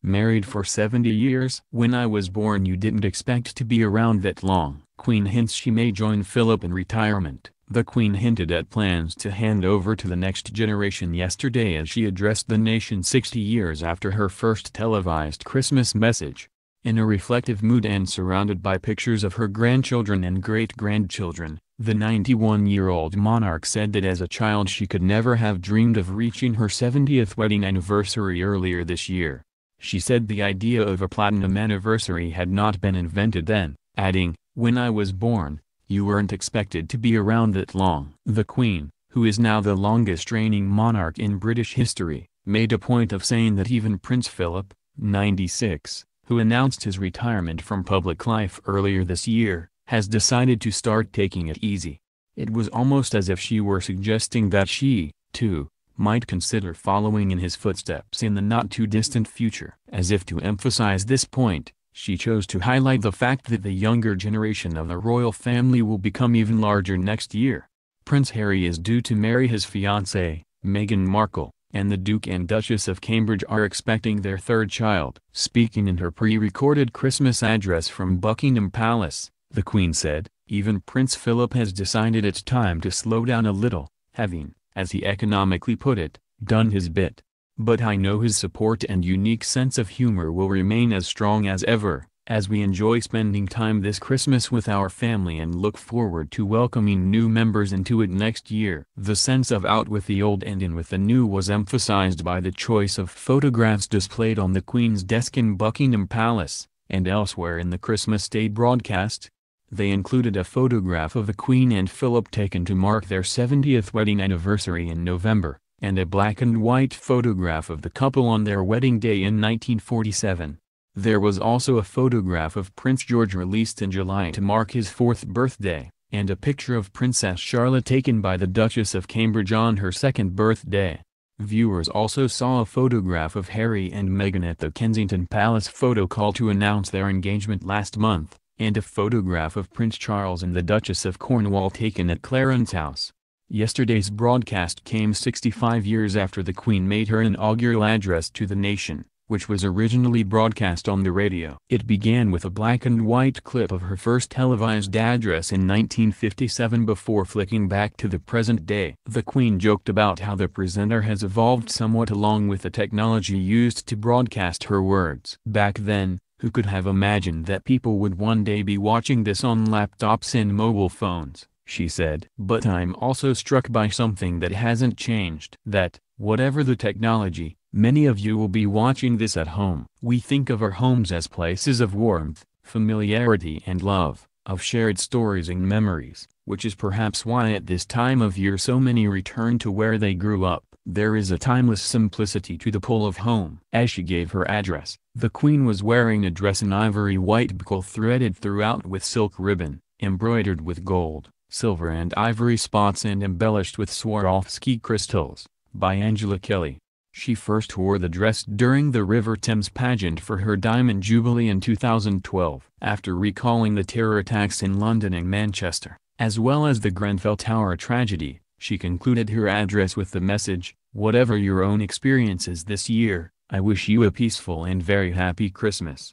Married for 70 years. When I was born you didn't expect to be around that long. Queen hints she may join Philip in retirement. The Queen hinted at plans to hand over to the next generation yesterday as she addressed the nation 60 years after her first televised Christmas message. In a reflective mood and surrounded by pictures of her grandchildren and great-grandchildren, the 91-year-old monarch said that as a child she could never have dreamed of reaching her 70th wedding anniversary earlier this year. She said the idea of a platinum anniversary had not been invented then, adding, "When I was born, you weren't expected to be around that long." The Queen, who is now the longest-reigning monarch in British history, made a point of saying that even Prince Philip, 96, who announced his retirement from public life earlier this year, has decided to start taking it easy. It was almost as if she were suggesting that she, too, might consider following in his footsteps in the not-too-distant future. As if to emphasize this point, she chose to highlight the fact that the younger generation of the royal family will become even larger next year. Prince Harry is due to marry his fiancée, Meghan Markle, and the Duke and Duchess of Cambridge are expecting their third child. Speaking in her pre-recorded Christmas address from Buckingham Palace, the Queen said, "Even Prince Philip has decided it's time to slow down a little, having, as he economically put it, done his bit. But I know his support and unique sense of humor will remain as strong as ever, as we enjoy spending time this Christmas with our family and look forward to welcoming new members into it next year." The sense of out with the old and in with the new was emphasized by the choice of photographs displayed on the Queen's desk in Buckingham Palace, and elsewhere in the Christmas Day broadcast. They included a photograph of the Queen and Philip taken to mark their 70th wedding anniversary in November, and a black-and-white photograph of the couple on their wedding day in 1947. There was also a photograph of Prince George released in July to mark his 4th birthday, and a picture of Princess Charlotte taken by the Duchess of Cambridge on her 2nd birthday. Viewers also saw a photograph of Harry and Meghan at the Kensington Palace photo call to announce their engagement last month, and a photograph of Prince Charles and the Duchess of Cornwall taken at Clarence House. Yesterday's broadcast came 65 years after the Queen made her inaugural address to the nation, which was originally broadcast on the radio. It began with a black-and-white clip of her first televised address in 1957 before flicking back to the present day. The Queen joked about how the presenter has evolved somewhat along with the technology used to broadcast her words. "Back then, who could have imagined that people would one day be watching this on laptops and mobile phones?" she said. "But I'm also struck by something that hasn't changed. That, whatever the technology, many of you will be watching this at home. We think of our homes as places of warmth, familiarity and love, of shared stories and memories, which is perhaps why at this time of year so many return to where they grew up. There is a timeless simplicity to the pull of home." As she gave her address, the Queen was wearing a dress in ivory white buckle threaded throughout with silk ribbon, embroidered with gold, silver and ivory spots and embellished with Swarovski crystals, by Angela Kelly. She first wore the dress during the River Thames pageant for her Diamond Jubilee in 2012. After recalling the terror attacks in London and Manchester, as well as the Grenfell Tower tragedy, she concluded her address with the message, "Whatever your own experiences this year, I wish you a peaceful and very happy Christmas."